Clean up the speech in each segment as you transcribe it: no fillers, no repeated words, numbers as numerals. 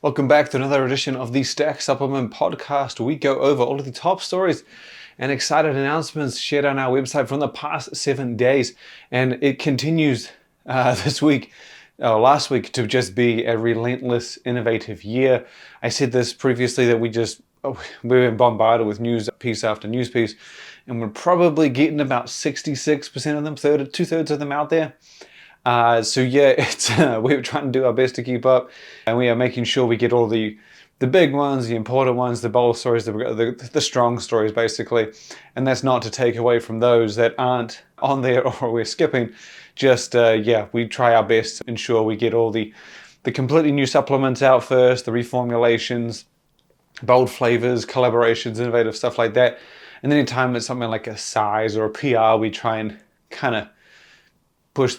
Welcome back to another edition of the Stack Supplement Podcast. We go over all of the top stories and excited announcements shared on our website from the past 7 days. And it continues last week to just be a relentless, innovative year. I said this previously that we're bombarded with news piece after news piece, and we're probably getting about 66% of them, two-thirds of them out there. We're trying to do our best to keep up, and we are making sure we get all the big ones, the important ones, the bold stories, the strong stories, basically. And that's not to take away from those that aren't on there or we're skipping. We try our best to ensure we get all the completely new supplements out first, the reformulations, bold flavors, collaborations, innovative stuff like that. And then anytime it's something like a size or a PR, we try and kind of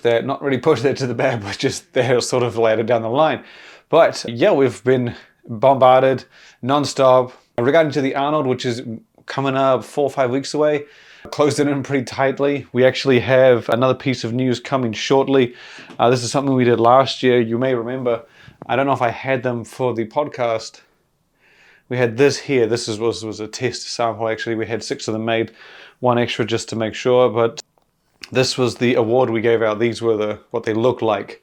not really push that to the back, but just there sort of later down the line. But yeah, we've been bombarded non-stop. Regarding to the Arnold, which is coming up 4 or 5 weeks away, closed it in pretty tightly. We actually have another piece of news coming shortly. This is something we did last year. You may remember, I don't know if I had them for the podcast. We had this here. This was a test sample, actually. We had 6 of them made, 1 extra just to make sure, but this was the award we gave out. These were what they looked like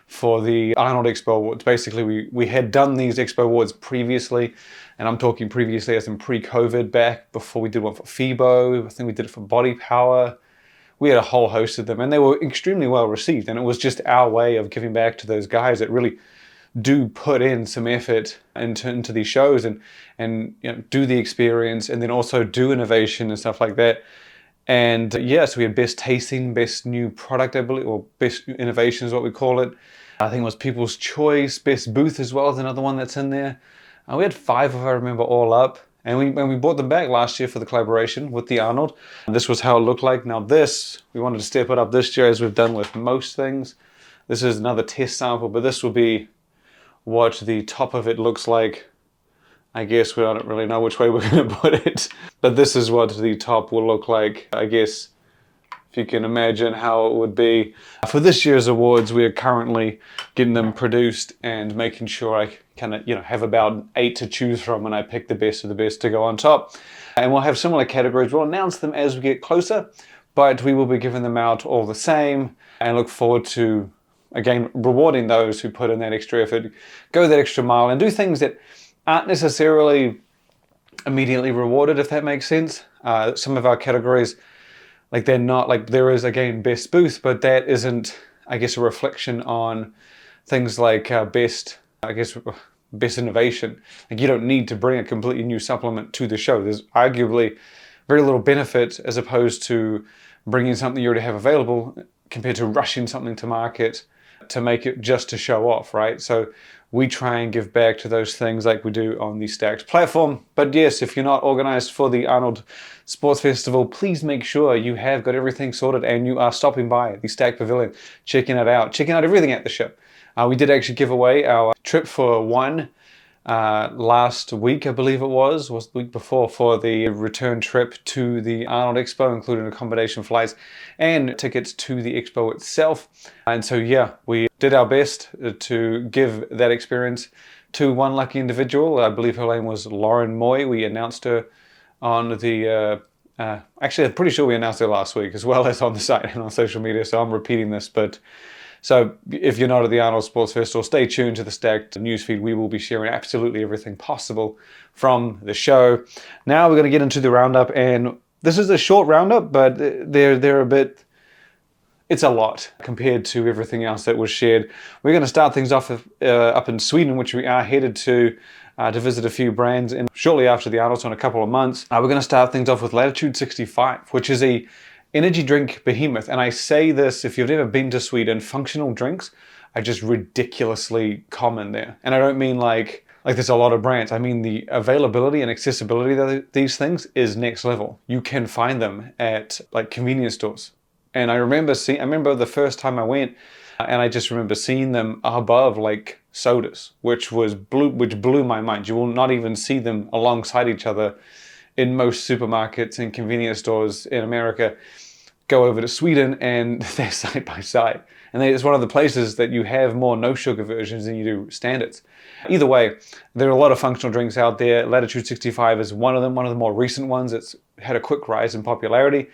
for the Arnold Expo Awards. Basically, we had done these Expo Awards previously, and I'm talking previously as in pre-COVID, back before we did one for FIBO. I think we did it for Body Power. We had a whole host of them, and they were extremely well received. And it was just our way of giving back to those guys that really do put in some effort into these shows and do the experience, and then also do innovation and stuff like that. And so we had best tasting, best new product, I believe, or best innovation is what we call it. I think it was People's Choice, best booth as well is another one that's in there. We had 5, if I remember, all up. And when we brought them back last year for the collaboration with the Arnold, this was how it looked like. Now we wanted to step it up this year as we've done with most things. This is another test sample, but this will be what the top of it looks like. I guess we don't really know which way we're going to put it, but this is what the top will look like. I guess if you can imagine how it would be. For this year's awards, we are currently getting them produced and making sure I kind of have about 8 to choose from, and I pick the best of the best to go on top. And we'll have similar categories. We'll announce them as we get closer, but we will be giving them out all the same, and look forward to, again, rewarding those who put in that extra effort, go that extra mile, and do things that aren't necessarily immediately rewarded, if that makes sense. Some of our categories, they're not, there is, again, best booth, but that isn't, I guess, a reflection on things like best innovation. You don't need to bring a completely new supplement to the show. There's arguably very little benefit as opposed to bringing something you already have available compared to rushing something to market to make it just to show off, right? So we try and give back to those things like we do on the Stacked platform. But yes, if you're not organized for the Arnold Sports Festival, please make sure you have got everything sorted and you are stopping by the Stack Pavilion, checking it out, checking out everything at the ship. We did actually give away our trip for one last week, I believe it was the week before, for the return trip to the Arnold Expo, including accommodation, flights, and tickets to the Expo itself. And so we did our best to give that experience to one lucky individual. I believe her name was Lauren Moy. We announced her on the, actually I'm pretty sure we announced her last week, as well as on the site and on social media, so I'm repeating this, but so if you're not at the Arnold Sports Festival, stay tuned to the Stacked newsfeed. We will be sharing absolutely everything possible from the show. Now we're going to get into the roundup, and this is a short roundup, but they're a bit, it's a lot compared to everything else that was shared. We're going to start things off up in Sweden, which we are headed to visit a few brands, and shortly after the Arnold, so in a couple of months. We're going to start things off with Latitude 65, which is a energy drink behemoth. And I say this, if you've never been to Sweden, functional drinks are just ridiculously common there. And I don't mean like there's a lot of brands. I mean the availability and accessibility of these things is next level. You can find them at convenience stores. And I remember the first time I went, and I just remember seeing them above sodas, which blew my mind. You will not even see them alongside each other in most supermarkets and convenience stores in America. Go over to Sweden and they're side by side. And it's one of the places that you have more no sugar versions than you do standards. Either way, there are a lot of functional drinks out there. Latitude 65 is one of them, one of the more recent ones. It's had a quick rise in popularity.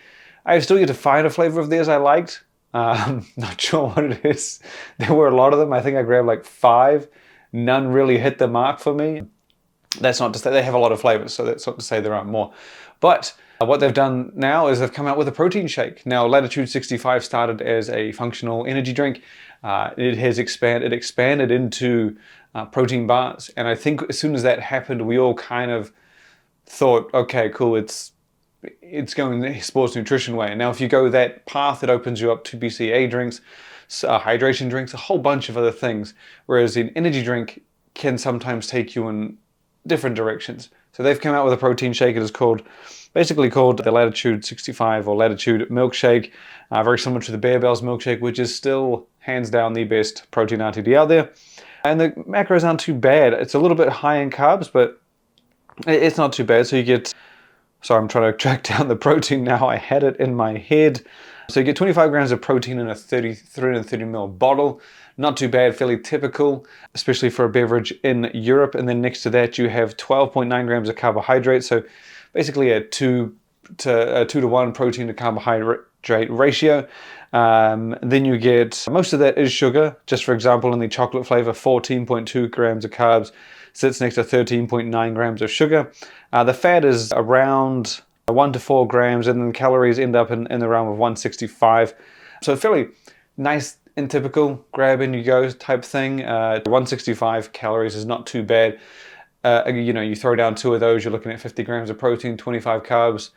I still yet to find a flavor of theirs I liked. Not sure what it is. There were a lot of them. I think I grabbed like 5. None really hit the mark for me. That's not to say they have a lot of flavors, so that's not to say there aren't more. But what they've done now is they've come out with a protein shake. Now, Latitude 65 started as a functional energy drink. It expanded into protein bars. And I think as soon as that happened, we all kind of thought, okay, cool, it's going the sports nutrition way. And now if you go that path, it opens you up to BCA drinks, hydration drinks, a whole bunch of other things. Whereas an energy drink can sometimes take you in different directions. So they've come out with a protein shake. It is basically called the Latitude 65 or Latitude Milkshake, very similar to the Bear Bells milkshake, which is still hands down the best protein RTD out there. And the macros aren't too bad. It's a little bit high in carbs, but it's not too bad. So you get, sorry, I'm trying to track down the protein now. I had it in my head. So you get 25 grams of protein in a 330 ml bottle. Not too bad, fairly typical, especially for a beverage in Europe. And then next to that, you have 12.9 grams of carbohydrates. So basically a 2 to 1 protein to carbohydrate ratio. Then you get, most of that is sugar. Just for example, in the chocolate flavor, 14.2 grams of carbs sits next to 13.9 grams of sugar. The fat is around 1 to 4 grams, and then calories end up in the realm of 165. So fairly nice and typical grab and you go type thing. 165 calories is not too bad. You throw down 2 of those, you're looking at 50 grams of protein, 25 carbs.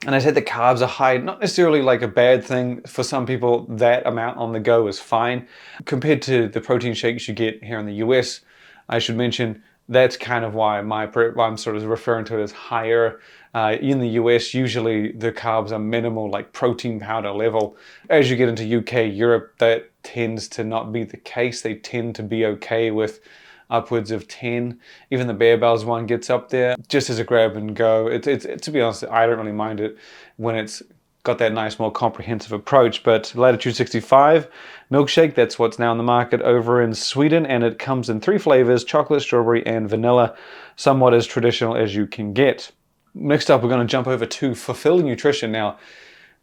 And I said the carbs are high, not necessarily like a bad thing. For some people, that amount on the go is fine. Compared to the protein shakes you get here in the US, I should mention that's kind of why I'm sort of referring to it as higher. In the US, usually the carbs are minimal, like protein powder level. As you get into UK, Europe, that tends to not be the case. They tend to be okay with upwards of 10. Even the Bear Bells one gets up there just as a grab and go. To be honest, I don't really mind it when it's got that nice, more comprehensive approach. But Latitude 65 milkshake, that's what's now in the market over in Sweden, and it comes in 3 flavors, chocolate, strawberry, and vanilla, somewhat as traditional as you can get. Next up, we're going to jump over to Fulfill Nutrition. Now,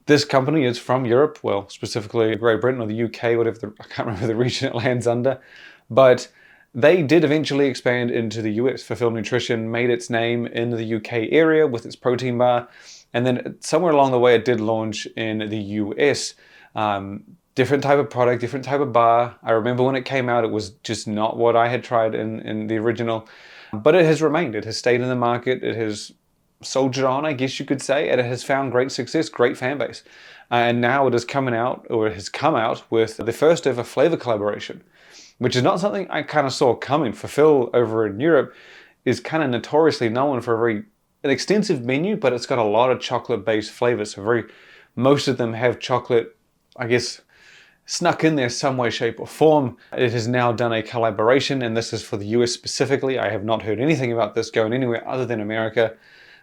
this company is from Europe, well, specifically Great Britain or the UK, I can't remember the region it lands under, but they did eventually expand into the US. Fulfill Nutrition made its name in the UK area with its protein bar, and then somewhere along the way it did launch in the US. Different type of product, different type of bar. I remember when it came out, it was just not what I had tried in the original, but it has remained. It has stayed in the market. It has soldiered on, I guess you could say, and it has found great success, great fan base. And now it has come out with the first ever flavor collaboration, which is not something I kind of saw coming. Fulfill over in Europe is kind of notoriously known for an extensive menu, but it's got a lot of chocolate-based flavors. So most of them have chocolate, I guess, snuck in there some way, shape, or form. It has now done a collaboration, and this is for the US specifically. I have not heard anything about this going anywhere other than America.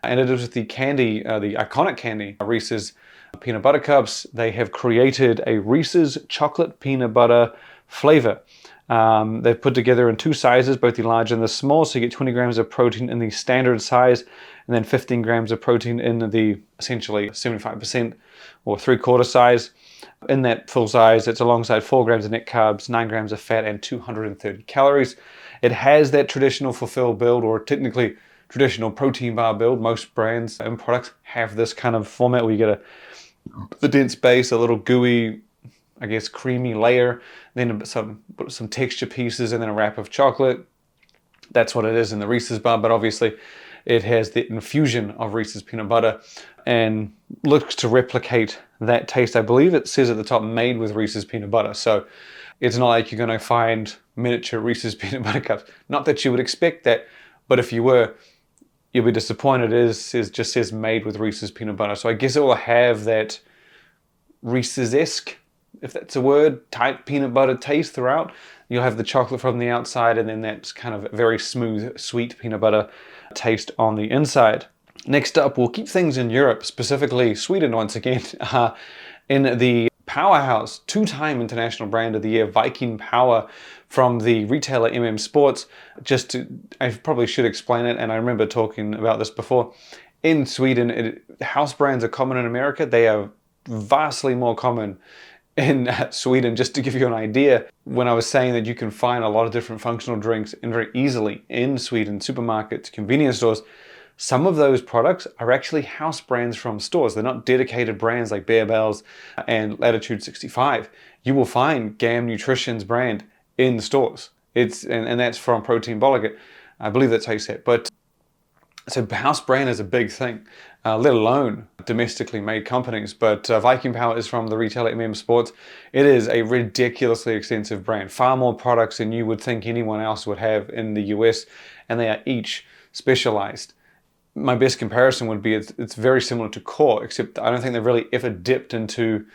And it is with the candy, the iconic candy, Reese's Peanut Butter Cups. They have created a Reese's chocolate peanut butter flavor. They've put together in 2 sizes, both the large and the small, so you get 20 grams of protein in the standard size, and then 15 grams of protein in the essentially 75% or 3/4 size. In that full size, it's alongside 4 grams of net carbs, 9 grams of fat, and 230 calories. It has that traditional Fulfill build, or technically traditional protein bar build. Most brands and products have this kind of format where you get the dense base, a little gooey, I guess, creamy layer, then some texture pieces, and then a wrap of chocolate. That's what it is in the Reese's bar, but obviously it has the infusion of Reese's peanut butter and looks to replicate that taste. I believe it says at the top, made with Reese's peanut butter. So it's not like you're going to find miniature Reese's peanut butter cups. Not that you would expect that, but if you were, you'll be disappointed. It just says made with Reese's peanut butter. So I guess it will have that Reese's-esque, if that's a word, type peanut butter taste throughout. You'll have the chocolate from the outside, and then that's kind of very smooth, sweet peanut butter taste on the inside. Next up, we'll keep things in Europe, specifically Sweden once again. In the powerhouse, two-time International Brand of the Year, Viking Power from the retailer Sports. I probably should explain it, and I remember talking about this before. In Sweden, house brands are common in America. They are vastly more common in Sweden. Just to give you an idea, when I was saying that you can find a lot of different functional drinks and very easily in Sweden, supermarkets, convenience stores, some of those products are actually house brands from stores. They're not dedicated brands like Bear Bells and Latitude 65. You will find GAM Nutrition's brand in the stores. And that's from Protein Bolliger. I believe that's how you say it. But so house brand is a big thing, let alone domestically made companies. But Viking Power is from the retailer Sports. It is a ridiculously extensive brand, far more products than you would think anyone else would have in the US, and they are each specialized. My best comparison would be it's very similar to Core, except I don't think they've really ever dipped into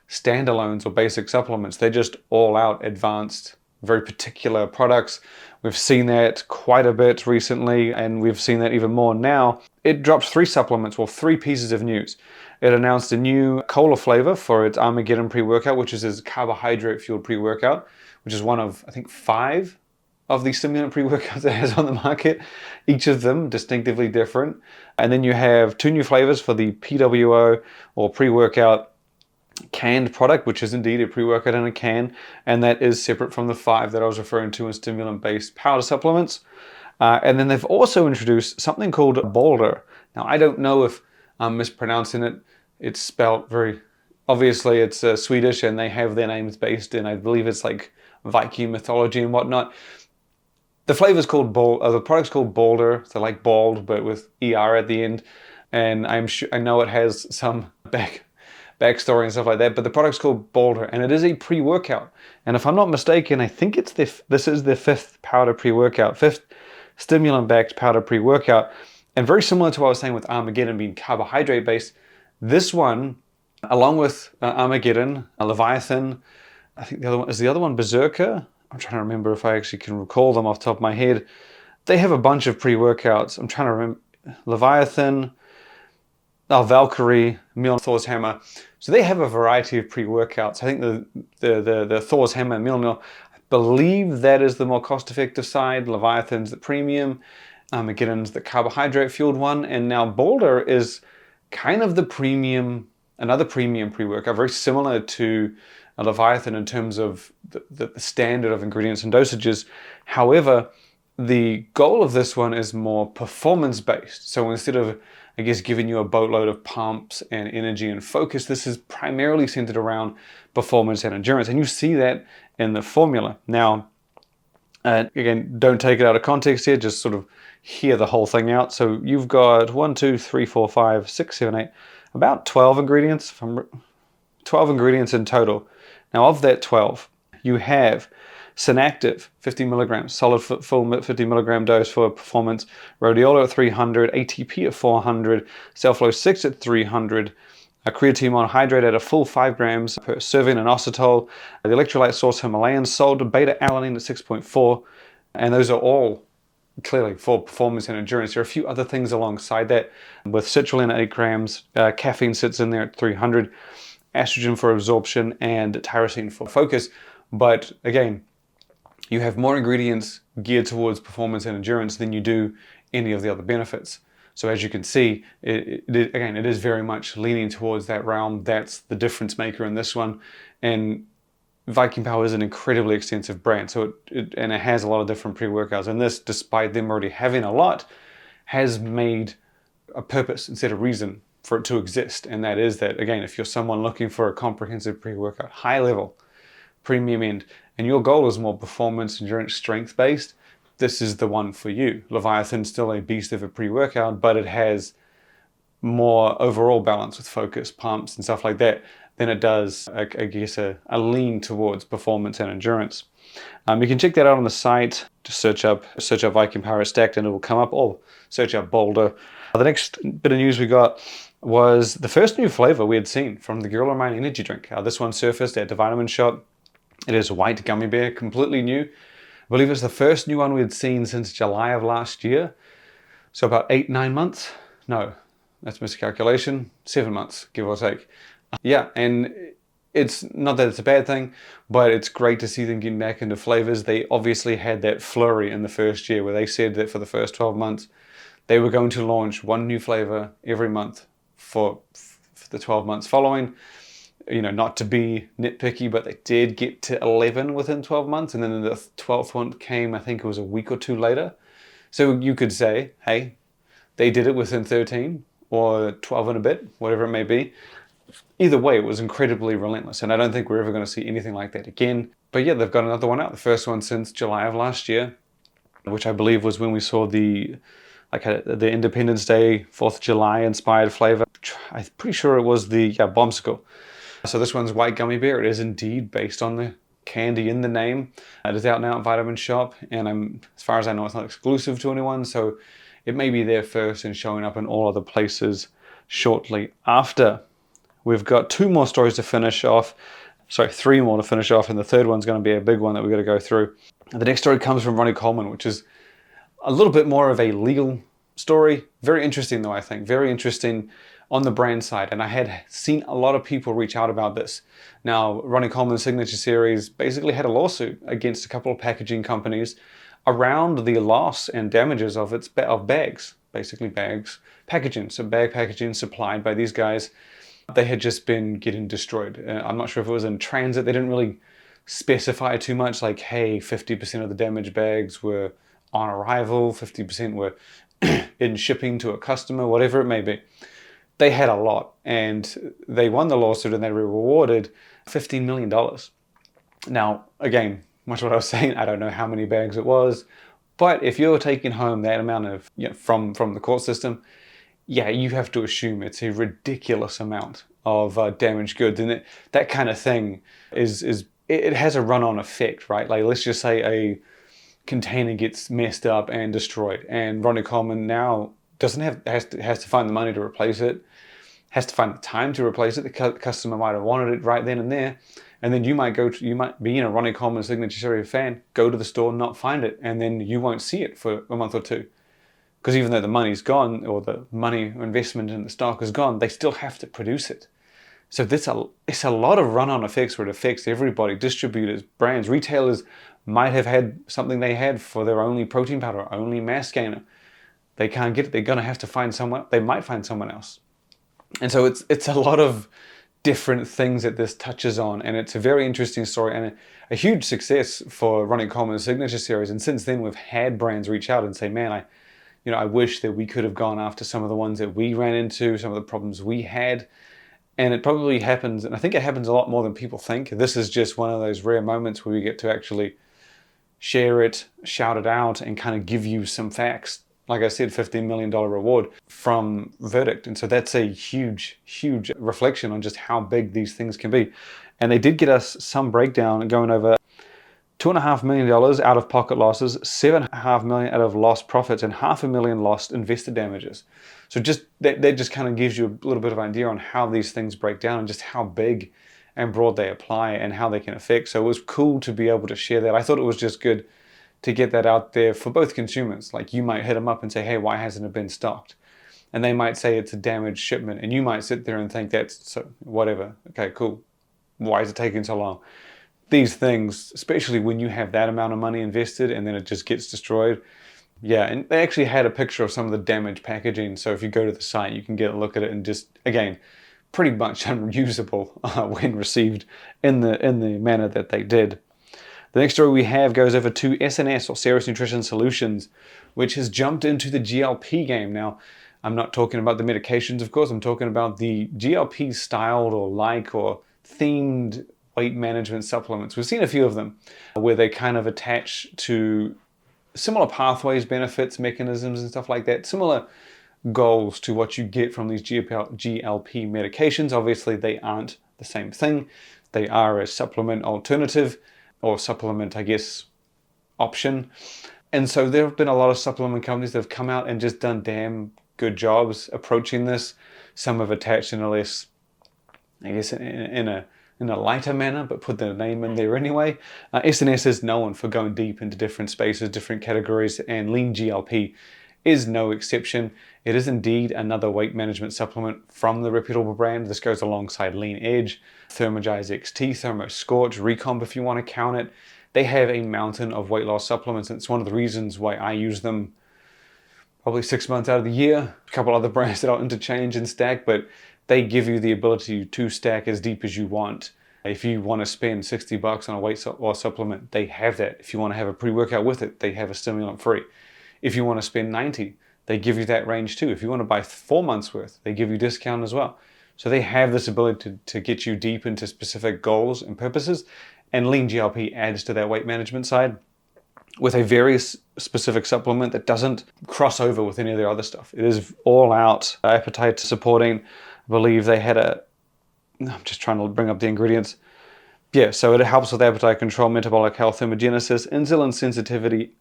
standalones or basic supplements. They're just all out advanced, very particular products. We've seen that quite a bit recently, and we've seen that even more now. It dropped 3 supplements, well, 3 pieces of news. It announced a new cola flavor for its Armageddon pre-workout, which is its carbohydrate-fueled pre-workout, which is one of, I think, 5 of the stimulant pre-workouts it has on the market, each of them distinctively different. And then you have 2 new flavors for the PWO or pre-workout canned product, which is indeed a pre-workout in a can, and that is separate from the 5 that I was referring to in stimulant-based powder supplements. And then they've also introduced something called Boulder. Now, I don't know if I'm mispronouncing it. It's spelled very, obviously it's Swedish, and they have their names based in, I believe it's like Viking mythology and whatnot. The flavor's called the product's called Boulder. So like bald, but with ER at the end. And I know it has some backstory and stuff like that, but the product's called Boulder, and it is a pre-workout. And if I'm not mistaken, I think this is their 5th powder pre-workout, 5th stimulant-backed powder pre-workout. And very similar to what I was saying with Armageddon being carbohydrate-based, this one, along with Armageddon, Leviathan, I think the other one Berserker? I'm trying to remember if I actually can recall them off the top of my head. They have a bunch of pre-workouts. I'm trying to remember. Leviathan, Valkyrie, Mjolnir, Thor's Hammer. So they have a variety of pre-workouts. I think the Thor's Hammer and Mjolnir, I believe that is the more cost-effective side. Leviathan's the premium. Armageddon's the carbohydrate-fueled one. And now Boulder is kind of the premium, another premium pre-workout, very similar to a Leviathan in terms of the standard of ingredients and dosages. However, the goal of this one is more performance-based. So instead of, I guess, giving you a boatload of pumps and energy and focus, this is primarily centered around performance and endurance. And you see that in the formula. Now, again, don't take it out of context here, just sort of hear the whole thing out. So you've got 1, 2, 3, 4, 5, 6, 7, 8, about 12 ingredients, 12 ingredients in total. Now, of that 12, you have Synactive, 50 milligrams, solid full 50 milligram dose for performance, Rhodiola at 300, ATP at 400, Cellflow 6 at 300, creatine monohydrate at a full 5 grams per serving, and inositol, the electrolyte source Himalayan salt, beta-alanine at 6.4, and those are all clearly for performance and endurance. There are a few other things alongside that, with citrulline at 8 grams, caffeine sits in there at 300, estrogen for absorption, and tyrosine for focus. But again, you have more ingredients geared towards performance and endurance than you do any of the other benefits. So as you can see, it is very much leaning towards that realm. That's the difference maker in this one. And Viking Power is an incredibly extensive brand, so it has a lot of different pre-workouts. And this, despite them already having a lot, has made a purpose instead of reason for it to exist. And that is that, again, if you're someone looking for a comprehensive pre-workout, high level, premium end, and your goal is more performance, endurance, strength based, this is the one for you. Leviathan's still a beast of a pre-workout, but it has more overall balance with focus, pumps, and stuff like that than it does, I guess, a lean towards performance and endurance. You can check that out on the site. Just search up Viking Power Stacked and it will come up, or search up Boulder. The next bit of news we got was the first new flavor we had seen from the Gorilla Mind energy drink. This one surfaced at the Vitamin Shop. It is white gummy bear, completely new. I believe it's the first new one we had seen since July of last year. So about 8-9 months. No, that's miscalculation. 7 months, give or take. Yeah, and It's not that it's a bad thing, but it's great to see them getting back into flavors. They obviously had that flurry in the first year where they said that for the first 12 months, they were going to launch one new flavor every month for the 12 months following. Not to be nitpicky, but they did get to 11 within 12 months. And then the 12th one came, I think it was a week or two later. So you could say, hey, they did it within 13 or 12 and a bit, whatever it may be. Either way, it was incredibly relentless. And I don't think we're ever going to see anything like that again. But yeah, they've got another one out. The first one since July of last year, which I believe was when we saw the Independence Day, 4th of July inspired flavor. I'm pretty sure it was the Bombsicle. So this one's white gummy bear. It is indeed based on the candy in the name. It is out now at Vitamin Shop, and as far as I know, it's not exclusive to anyone, so it may be there first and showing up in all other places shortly after. We've got 2 more stories to finish off. Sorry, 3 more to finish off, and the third one's going to be a big one that we've got to go through. The next story comes from Ronnie Coleman, which is a little bit more of a legal story. Very interesting though, I think. Very interesting on the brand side. And I had seen a lot of people reach out about this. Now, Ronnie Coleman's Signature Series basically had a lawsuit against a couple of packaging companies around the loss and damages of bags, basically bags, packaging. So bag packaging supplied by these guys. They had just been getting destroyed. I'm not sure if it was in transit. They didn't really specify too much, like, hey, 50% of the damaged bags were on arrival, 50% were in shipping to a customer, whatever it may be. They had a lot, and they won the lawsuit and they were rewarded $15 million. Now, again, much what I was saying, I don't know how many bags it was, but if you're taking home that amount of, from the court system, yeah, you have to assume it's a ridiculous amount of damaged goods. And that kind of thing it has a run-on effect, right? Like, let's just say a container gets messed up and destroyed, and Ronnie Coleman now has to find the money to replace it, has to find the time to replace it. The customer might have wanted it right then and there, and then you might be a Ronnie Coleman Signature Series fan, go to the store, not find it, and then you won't see it for a month or two, because even though the money's gone, or the money or investment in the stock is gone, they still have to produce it. So it's a lot of run-on effects where it affects everybody. Distributors, brands, retailers might have had something they had for their only protein powder, only mass gainer. They can't get it. They're going to have to find someone. They might find someone else. And so it's a lot of different things that this touches on. And it's a very interesting story and a huge success for Ronnie Coleman's Signature Series. And since then, we've had brands reach out and say, man, I wish that we could have gone after some of the ones that we ran into, some of the problems we had. And it probably happens, and I think it happens a lot more than people think. This is just one of those rare moments where we get to actually share it, shout it out, and kind of give you some facts. Like I said, $15 million reward from verdict. And so that's a huge, huge reflection on just how big these things can be. And they did get us some breakdown going over $2.5 million out of pocket losses, $7.5 million out of lost profits, and $500,000 lost investor damages. So that just kind of gives you a little bit of idea on how these things break down and just how big and broad they apply and how they can affect. So it was cool to be able to share that. I thought it was just good to get that out there for both consumers. Like, you might hit them up and say, hey, why hasn't it been stocked? And they might say it's a damaged shipment, and you might sit there and think that's so whatever. Okay, cool. Why is it taking so long? These things, especially when you have that amount of money invested and then it just gets destroyed. Yeah, and they actually had a picture of some of the damaged packaging. So if you go to the site, you can get a look at it, and just, again, pretty much unusable when received in the manner that they did. The next story we have goes over to SNS, or Serious Nutrition Solutions, which has jumped into the GLP game. Now, I'm not talking about the medications, of course. I'm talking about the GLP styled or themed weight management supplements. We've seen a few of them where they kind of attach to similar pathways, benefits, mechanisms, and stuff like that. Similar goals to what you get from these GLP medications. Obviously, they aren't the same thing. They are a supplement alternative, or supplement, I guess, option. And so there have been a lot of supplement companies that have come out and just done damn good jobs approaching this. Some have attached in a less, I guess, in a lighter manner, but put their name in there anyway. SNS is known for going deep into different spaces, different categories, and lean GLP is no exception. It is indeed another weight management supplement from the reputable brand. This goes alongside Lean Edge, Thermogize XT, Thermoscorch, Recomp if you want to count it. They have a mountain of weight loss supplements, and it's one of the reasons why I use them probably 6 months out of the year. A couple other brands that I'll interchange and stack, but they give you the ability to stack as deep as you want. If you want to spend $60 on a weight loss supplement, they have that. If you want to have a pre-workout with it, they have a stimulant free. If you want to spend $90, they give you that range too. If you want to buy 4 months worth, they give you discount as well. So they have this ability to get you deep into specific goals and purposes, and Lean GLP adds to that weight management side with a very specific supplement that doesn't cross over with any of their other stuff. It is all out appetite supporting. I believe they had I'm just trying to bring up the ingredients. Yeah, so it helps with appetite control, metabolic health, thermogenesis, insulin sensitivity,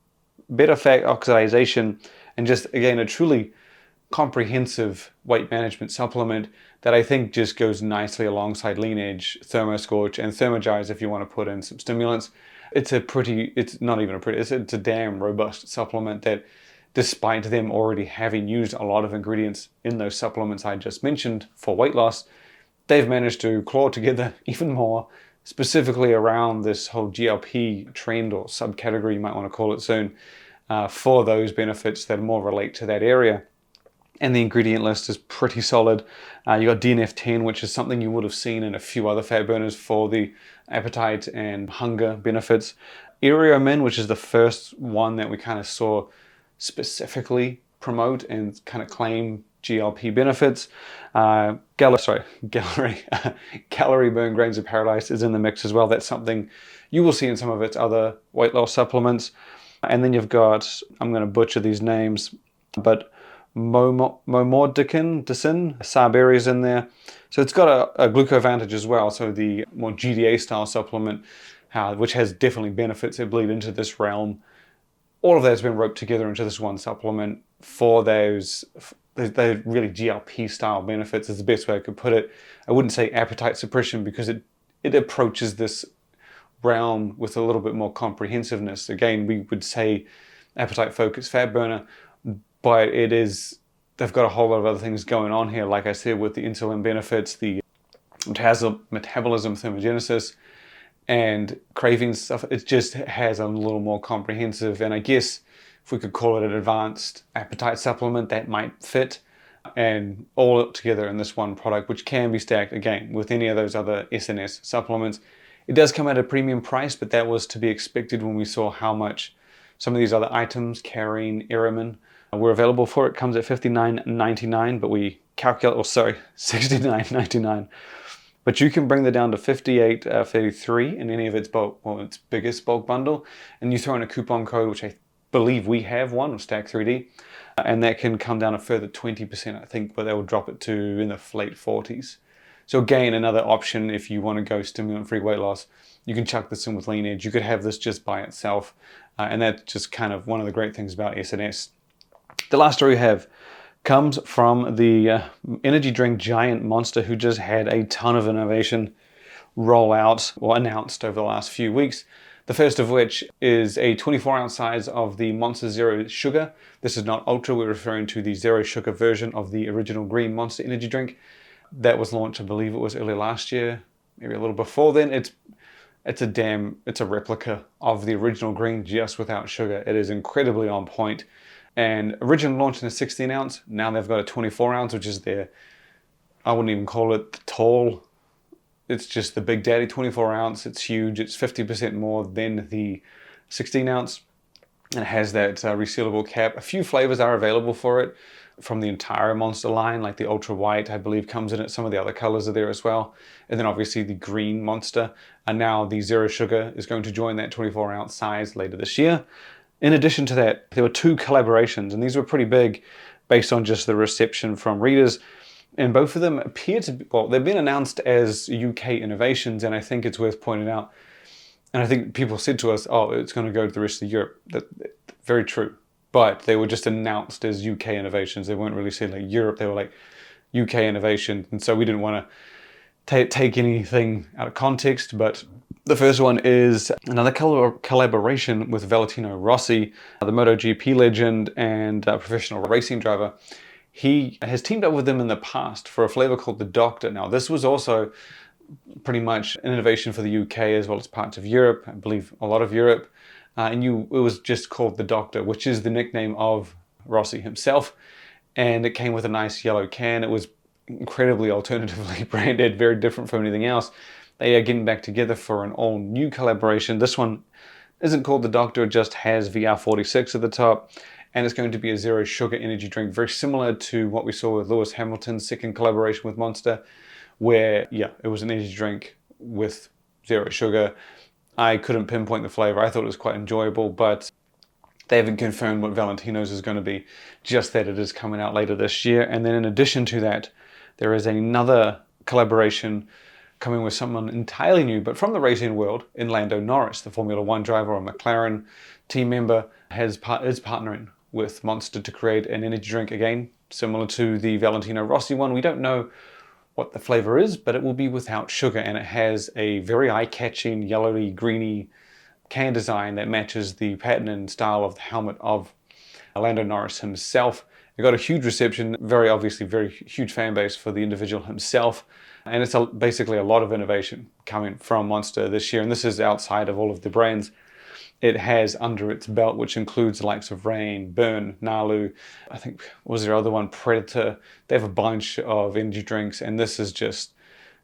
better fat oxidation, and just, again, a truly comprehensive weight management supplement that I think just goes nicely alongside Lean Edge, Thermoscorch, and Thermogize if you want to put in some stimulants. It's a damn robust supplement that, despite them already having used a lot of ingredients in those supplements I just mentioned for weight loss, they've managed to claw together even more, specifically around this whole GLP trend or subcategory, you might want to call it soon, for those benefits that more relate to that area. And the ingredient list is pretty solid. You got DNF10, which is something you would have seen in a few other fat burners for the appetite and hunger benefits. Aeromin, which is the first one that we kind of saw specifically promote and kind of claim GLP benefits. Calorie burn grains of paradise is in the mix as well. That's something you will see in some of its other weight loss supplements. And then you've got, I'm going to butcher these names, but Momordicin, Sarberry is in there. So it's got a glucovantage as well. So the more GDA style supplement, which has definitely benefits that bleed into this realm. All of that has been roped together into this one supplement for those really GLP style benefits is the best way I could put it. I wouldn't say appetite suppression because it approaches this realm with a little bit more comprehensiveness. Again, we would say appetite focused fat burner, but they've got a whole lot of other things going on here. Like I said, with the insulin benefits, the metabolism, thermogenesis, and cravings stuff, it just has a little more comprehensive, and I guess if we could call it an advanced appetite supplement, that might fit, and all together in this one product, which can be stacked, again, with any of those other SNS supplements. It does come at a premium price, but that was to be expected when we saw how much some of these other items carrying Aeromin were available for. It comes at $59.99, but we calculate, $69.99. But you can bring that down to $58.33 in any of its its biggest bulk bundle, and you throw in a coupon code, which I believe we have one of Stack3d, and that can come down a further 20%, I think, but they will drop it to in the late 40s. So again, another option if you want to go stimulant-free weight loss, you can chuck this in with Lean Edge. You could have this just by itself, and that's just kind of one of the great things about SNS. The last story we have comes from the energy drink giant Monster, who just had a ton of innovation roll out or announced over the last few weeks. The first of which is a 24-ounce size of the Monster Zero Sugar. This is not Ultra, we're referring to the Zero Sugar version of the original green Monster energy drink. That was launched, I believe it was early last year, maybe a little before then. It's a replica of the original green, just without sugar. It is incredibly on point. And originally launched in a 16-ounce, now they've got a 24-ounce, which is I wouldn't even call it the tall. It's just the Big Daddy 24-ounce. It's huge. It's 50% more than the 16-ounce. And it has that resealable cap. A few flavors are available for it from the entire Monster line, like the Ultra White, I believe, comes in it. Some of the other colors are there as well. And then obviously the green Monster. And now the Zero Sugar is going to join that 24-ounce size later this year. In addition to that, there were 2 collaborations, and these were pretty big based on just the reception from readers. And both of them appear to be, they've been announced as UK innovations, and I think it's worth pointing out. And I think people said to us, it's going to go to the rest of Europe. That's very true. But they were just announced as UK innovations. They weren't really saying like Europe, they were like UK innovation. And so we didn't want to take anything out of context, but The first one is another collaboration with Valentino Rossi, the MotoGP legend and professional racing driver. He has teamed up with them in the past for a flavor called the Doctor. Now, this was also pretty much an innovation for the UK as well as parts of Europe, I believe a lot of Europe. It was just called the Doctor, which is the nickname of Rossi himself. And it came with a nice yellow can. It was incredibly alternatively branded, very different from anything else. They are getting back together for an all new collaboration. This one isn't called the Doctor, it just has VR46 at the top. And it's going to be a zero sugar energy drink, very similar to what we saw with Lewis Hamilton's second collaboration with Monster, where, it was an energy drink with zero sugar. I couldn't pinpoint the flavor. I thought it was quite enjoyable, but they haven't confirmed what Valentino's is going to be, just that it is coming out later this year. And then in addition to that, there is another collaboration coming with someone entirely new, but from the racing world, in Lando Norris, the Formula One driver or McLaren team member, is partnering with Monster to create an energy drink, again, similar to the Valentino Rossi one. We don't know what the flavor is, but it will be without sugar, and it has a very eye-catching, yellowy, greeny can design that matches the pattern and style of the helmet of Lando Norris himself. It got a huge reception, very obviously very huge fan base for the individual himself, and it's basically a lot of innovation coming from Monster this year, and this is outside of all of the brands it has under its belt, which includes the likes of Rain, Burn, Nalu, I think, what was their other one, Predator. They have a bunch of energy drinks, and this is just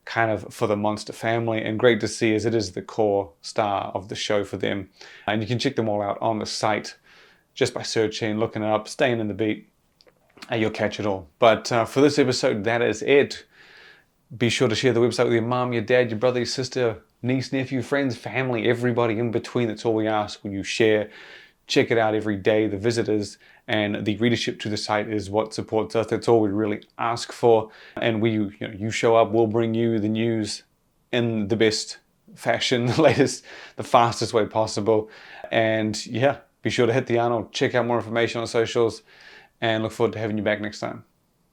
kind of for the Monster family, and great to see as it is the core star of the show for them. And you can check them all out on the site just by searching, looking it up, staying in the beat, and you'll catch it all. But for this episode, that is it. Be sure to share the website with your mom, your dad, your brother, your sister, niece, nephew, friends, family, everybody in between. That's all we ask when you share. Check it out every day. The visitors and the readership to the site is what supports us. That's all we really ask for. And you show up, we'll bring you the news in the best fashion, the latest, the fastest way possible. And be sure to hit the Arnold, check out more information on socials, and look forward to having you back next time.